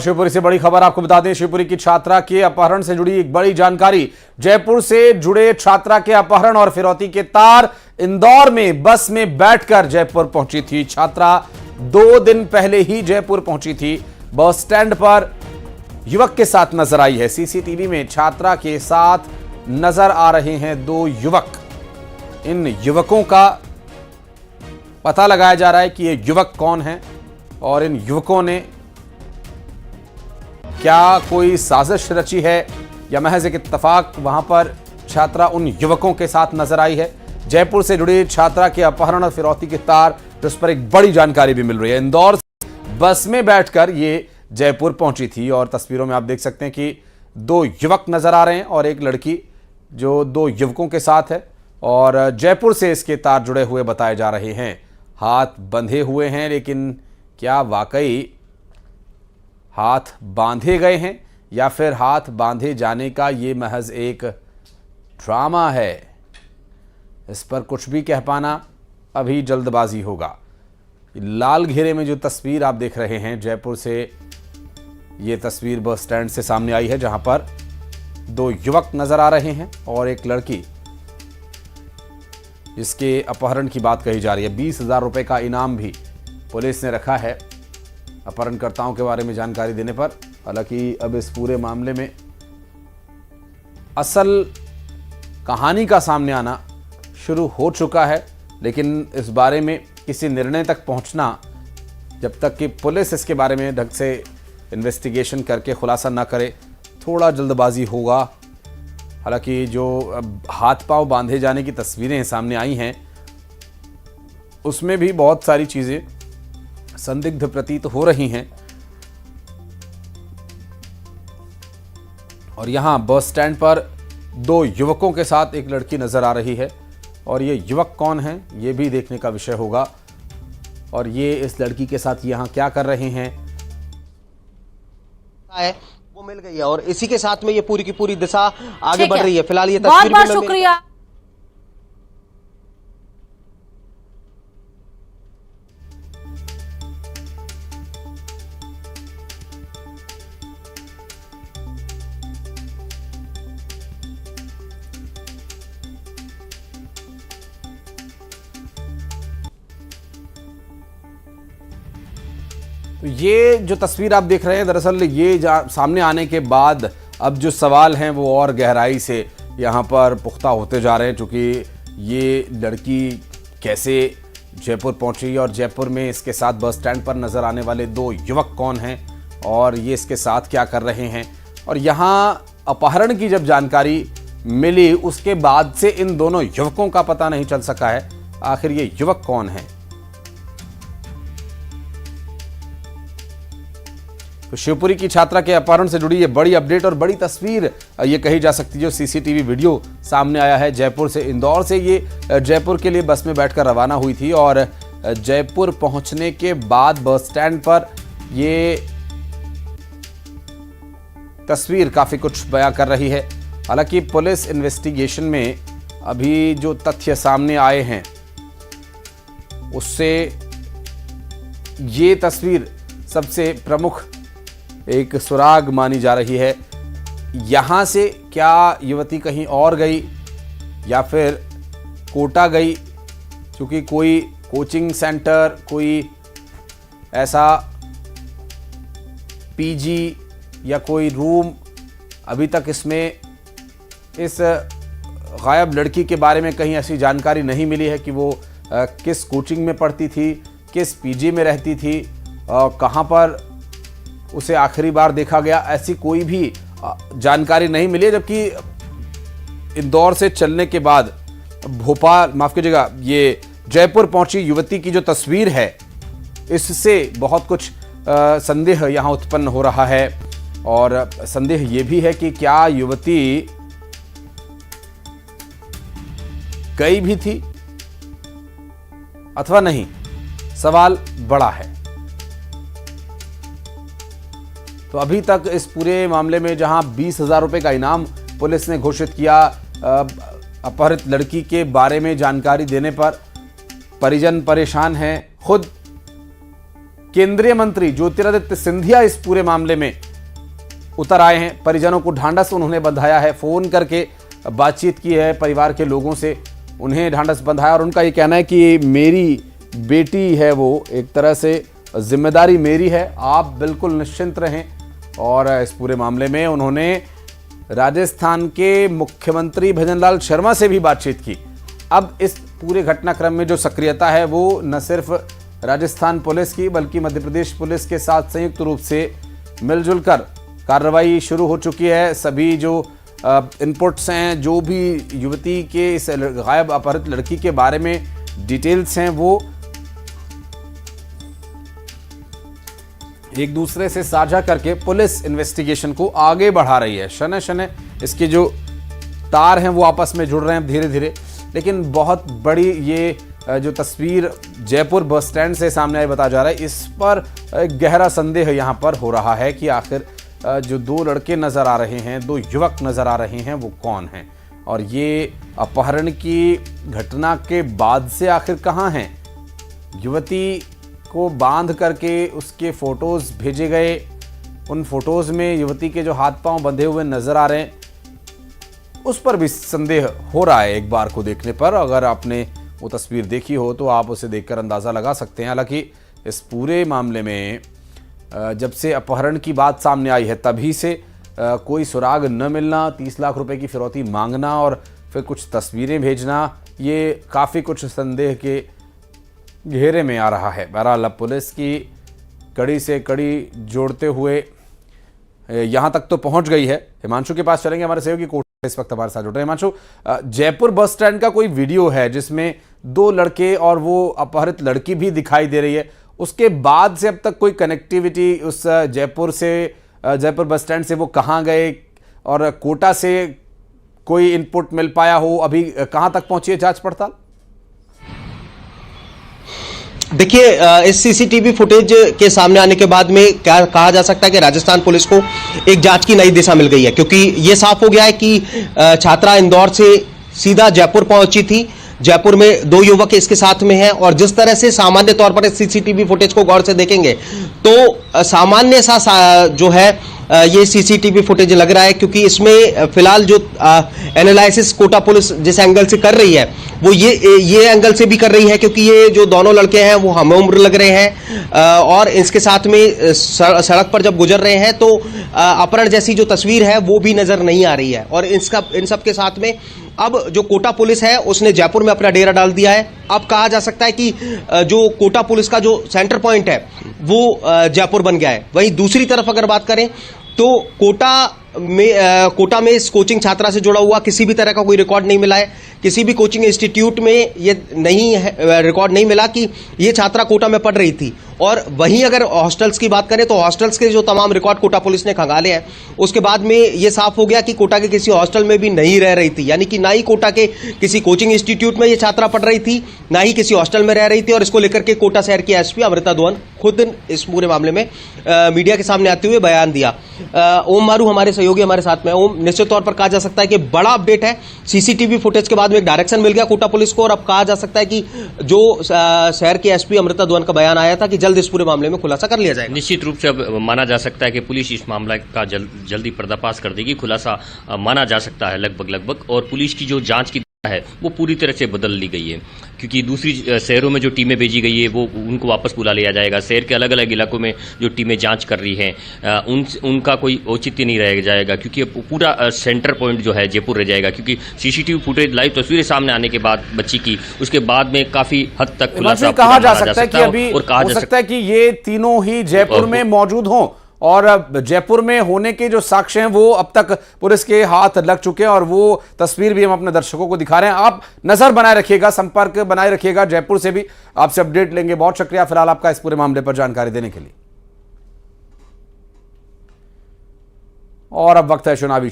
शिवपुरी से बड़ी खबर आपको बता दें, शिवपुरी की छात्रा के अपहरण से जुड़ी एक बड़ी जानकारी। जयपुर से जुड़े छात्रा के अपहरण और फिरौती के तार। इंदौर में बस में बैठकर जयपुर पहुंची थी छात्रा। 2 दिन पहले ही जयपुर पहुंची थी। बस स्टैंड पर युवक के साथ नजर आई है। सीसीटीवी में छात्रा के साथ नजर आ रहे हैं 2 युवक। इन युवकों का पता लगाया जा रहा है कि ये युवक कौन है और इन युवकों ने क्या कोई साजिश रची है या महज एक इत्तेफाक वहां पर छात्रा उन युवकों के साथ नजर आई है। जयपुर से जुड़ी छात्रा के अपहरण और फिरौती के तार, जिस पर एक बड़ी जानकारी भी मिल रही है। इंदौर से बस में बैठकर ये जयपुर पहुंची थी और तस्वीरों में आप देख सकते हैं कि 2 युवक नजर आ रहे हैं और एक लड़की जो 2 युवकों के साथ है। और जयपुर से इसके तार जुड़े हुए बताए जा रहे हैं। हाथ बंधे हुए हैं, लेकिन क्या वाकई हाथ बांधे गए हैं या फिर हाथ बांधे जाने का ये महज एक ड्रामा है, इस पर कुछ भी कह पाना अभी जल्दबाजी होगा। लाल घेरे में जो तस्वीर आप देख रहे हैं, जयपुर से ये तस्वीर बस स्टैंड से सामने आई है, जहां पर 2 युवक नजर आ रहे हैं और एक लड़की। इसके अपहरण की बात कही जा रही है। 20,000 रुपए का इनाम भी पुलिस ने रखा है अपहरणकर्ताओं के बारे में जानकारी देने पर। हालांकि अब इस पूरे मामले में असल कहानी का सामने आना शुरू हो चुका है, लेकिन इस बारे में किसी निर्णय तक पहुंचना, जब तक कि पुलिस इसके बारे में ढंग से इन्वेस्टिगेशन करके खुलासा न करे, थोड़ा जल्दबाजी होगा। हालांकि जो हाथ पांव बांधे जाने की तस्वीरें सामने आई हैं, उसमें भी बहुत सारी चीज़ें संदिग्ध प्रतीत हो रही हैं। और यहां बस स्टैंड पर 2 युवकों के साथ एक लड़की नजर आ रही है और ये युवक कौन है ये भी देखने का विषय होगा। और ये इस लड़की के साथ यहां क्या कर रहे हैं वो मिल गई है और इसी के साथ में ये पूरी की पूरी दिशा आगे बढ़ रही है। फिलहाल ये बहुत बहुत शुक्रिया। तो ये जो तस्वीर आप देख रहे हैं, दरअसल ये सामने आने के बाद अब जो सवाल हैं वो और गहराई से यहाँ पर पुख्ता होते जा रहे हैं। क्योंकि ये लड़की कैसे जयपुर पहुँची और जयपुर में इसके साथ बस स्टैंड पर नज़र आने वाले 2 युवक कौन हैं और ये इसके साथ क्या कर रहे हैं। और यहाँ अपहरण की जब जानकारी मिली उसके बाद से इन दोनों युवकों का पता नहीं चल सका है, आखिर ये युवक कौन है। तो शिवपुरी की छात्रा के अपहरण से जुड़ी ये बड़ी अपडेट और बड़ी तस्वीर ये कही जा सकती है, जो सीसीटीवी वीडियो सामने आया है। जयपुर से, इंदौर से ये जयपुर के लिए बस में बैठकर रवाना हुई थी और जयपुर पहुंचने के बाद बस स्टैंड पर ये तस्वीर काफी कुछ बयां कर रही है। हालांकि पुलिस इन्वेस्टिगेशन में अभी जो तथ्य सामने आए हैं उससे ये तस्वीर सबसे प्रमुख एक सुराग मानी जा रही है। यहाँ से क्या युवती कहीं और गई या फिर कोटा गई, क्योंकि कोई कोचिंग सेंटर, कोई ऐसा पीजी या कोई रूम अभी तक इसमें इस गायब लड़की के बारे में कहीं ऐसी जानकारी नहीं मिली है कि वो किस कोचिंग में पढ़ती थी, किस पीजी में रहती थी, कहाँ पर उसे आखिरी बार देखा गया, ऐसी कोई भी जानकारी नहीं मिली है। जबकि इंदौर से चलने के बाद भोपाल, माफ कीजिएगा, ये जयपुर पहुंची युवती की जो तस्वीर है, इससे बहुत कुछ संदेह यहां उत्पन्न हो रहा है। और संदेह ये भी है कि क्या युवती गई भी थी अथवा नहीं, सवाल बड़ा है। तो अभी तक इस पूरे मामले में जहां 20,000 रुपए का इनाम पुलिस ने घोषित किया, अपहरित लड़की के बारे में जानकारी देने पर परिजन परेशान हैं। खुद केंद्रीय मंत्री ज्योतिरादित्य सिंधिया इस पूरे मामले में उतर आए हैं। परिजनों को ढांढस उन्होंने बंधाया है, फोन करके बातचीत की है परिवार के लोगों से, उन्हें ढांढस बंधाया और उनका ये कहना है कि मेरी बेटी है, वो एक तरह से जिम्मेदारी मेरी है, आप बिल्कुल निश्चिंत रहें। और इस पूरे मामले में उन्होंने राजस्थान के मुख्यमंत्री भजनलाल शर्मा से भी बातचीत की। अब इस पूरे घटनाक्रम में जो सक्रियता है वो न सिर्फ राजस्थान पुलिस की बल्कि मध्य प्रदेश पुलिस के साथ संयुक्त रूप से मिलजुल कर कार्रवाई शुरू हो चुकी है। सभी जो इनपुट्स हैं, जो भी युवती के इस गायब अपहृत लड़की के बारे में डिटेल्स हैं, वो एक दूसरे से साझा करके पुलिस इन्वेस्टिगेशन को आगे बढ़ा रही है। शनय शनय इसके जो तार हैं वो आपस में जुड़ रहे हैं धीरे धीरे। लेकिन बहुत बड़ी ये जो तस्वीर जयपुर बस स्टैंड से सामने आई बताया जा रहा है, इस पर एक गहरा संदेह यहाँ पर हो रहा है कि आखिर जो दो लड़के नजर आ रहे हैं, दो युवक नजर आ रहे हैं, वो कौन हैं और ये अपहरण की घटना के बाद से आखिर कहाँ हैं। युवती को बांध करके उसके फोटोज भेजे गए, उन फोटोज में युवती के जो हाथ पांव बंधे हुए नजर आ रहे हैं, उस पर भी संदेह हो रहा है एक बार को देखने पर। अगर आपने वो तस्वीर देखी हो तो आप उसे देखकर अंदाजा लगा सकते हैं। हालांकि इस पूरे मामले में जब से अपहरण की बात सामने आई है तभी से कोई सुराग न मिलना, 30 लाख रुपए की फिरौती मांगना और फिर कुछ तस्वीरें भेजना, ये काफ़ी कुछ संदेह के घेरे में आ रहा है। बहरहाल अब पुलिस की कड़ी से कड़ी जोड़ते हुए यहाँ तक तो पहुँच गई है। हिमांशु के पास चलेंगे, हमारे सहयोगी कोर्ट इस वक्त हमारे साथ जुड़ रहे हैं। हिमांशु, जयपुर बस स्टैंड का कोई वीडियो है जिसमें दो लड़के और वो अपहृत लड़की भी दिखाई दे रही है, उसके बाद से अब तक कोई कनेक्टिविटी उस जयपुर बस स्टैंड से वो कहाँ गए और कोटा से कोई इनपुट मिल पाया हो, अभी कहाँ तक पहुंची है जांच पड़ताल? देखिए, इस सीसीटीवी फुटेज के सामने आने के बाद में क्या कहा जा सकता है कि राजस्थान पुलिस को एक जांच की नई दिशा मिल गई है, क्योंकि यह साफ हो गया है कि छात्रा इंदौर से सीधा जयपुर पहुंची थी। जयपुर में दो युवक इसके साथ में हैं और जिस तरह से सामान्य तौर पर इस सीसीटीवी फुटेज को गौर से देखेंगे तो सामान्य सा जो है ये सीसीटीवी फुटेज लग रहा है, क्योंकि इसमें फिलहाल जो एनालिसिस कोटा पुलिस जिस एंगल से कर रही है वो ये एंगल से भी कर रही है, क्योंकि ये जो दोनों लड़के हैं वो हम उम्र लग रहे हैं और इसके साथ में सड़क पर जब गुजर रहे हैं तो अपहरण जैसी जो तस्वीर है वो भी नजर नहीं आ रही है। और इन सब के साथ में अब जो कोटा पुलिस है उसने जयपुर में अपना डेरा डाल दिया है। अब कहा जा सकता है कि जो कोटा पुलिस का जो सेंटर पॉइंट है वो जयपुर बन गया है। वहीं दूसरी तरफ अगर बात करें तो कोटा में इस कोचिंग छात्रा से जुड़ा हुआ किसी भी तरह का कोई रिकॉर्ड नहीं मिला है। किसी भी कोचिंग इंस्टीट्यूट में ये रिकॉर्ड नहीं मिला कि ये छात्रा कोटा में पढ़ रही थी। और वहीं अगर हॉस्टल्स की बात करें तो हॉस्टल्स के जो तमाम रिकॉर्ड कोटा पुलिस ने खंगाले हैं, उसके बाद में ये साफ हो गया कि कोटा के किसी हॉस्टल में भी नहीं रह रही थी, यानी कि ना ही कोटा के किसी कोचिंग इंस्टीट्यूट में ये छात्रा पढ़ रही थी, ना ही किसी हॉस्टल में रह रही थी। और इसको लेकर के कोटा शहर की एसपी अमृता दुआन खुद इस पूरे मामले में मीडिया के सामने आते हुए बयान दिया। ओम मारू हमारे सहयोगी हमारे साथ में। ओम, निश्चित तौर पर कहा जा सकता है कि बड़ा अपडेट है, सीसीटीवी फुटेज के बाद में एक डायरेक्शन मिल गया कोटा पुलिस को और अब कहा जा सकता है कि जो शहर के एसपी अमृता दुआन का बयान आया था कि जल्द इस पूरे मामले में खुलासा कर लिया जाएगा। निश्चित रूप से अब माना जा सकता है कि पुलिस इस मामले का जल्दी पर्दाफाश कर देगी, खुलासा माना जा सकता है लगभग। और पुलिस की जो जांच की है वो पूरी तरह से बदल ली गई है, क्योंकि दूसरी शहरों में जो टीमें भेजी गई है वो उनको वापस बुला लिया जाएगा। शहर के अलग अलग इलाकों में जो टीमें जांच कर रही हैं उनका कोई औचित्य नहीं रह जाएगा, क्योंकि पूरा सेंटर पॉइंट जो है जयपुर रह जाएगा। क्योंकि सीसीटीवी फुटेज लाइव तस्वीरें सामने आने के बाद बच्ची की, उसके बाद में काफी हद तक खुलासा कहा जा सकता है कि अभी हो सकता है कि ये तीनों ही जयपुर में मौजूद हों और जयपुर में होने के जो साक्ष्य हैं वो अब तक पुलिस के हाथ लग चुके हैं और वो तस्वीर भी हम अपने दर्शकों को दिखा रहे हैं। आप नजर बनाए रखिएगा, संपर्क बनाए रखिएगा, जयपुर से भी आपसे अपडेट लेंगे। बहुत शुक्रिया फिलहाल आपका इस पूरे मामले पर जानकारी देने के लिए। और अब वक्त है चुनावी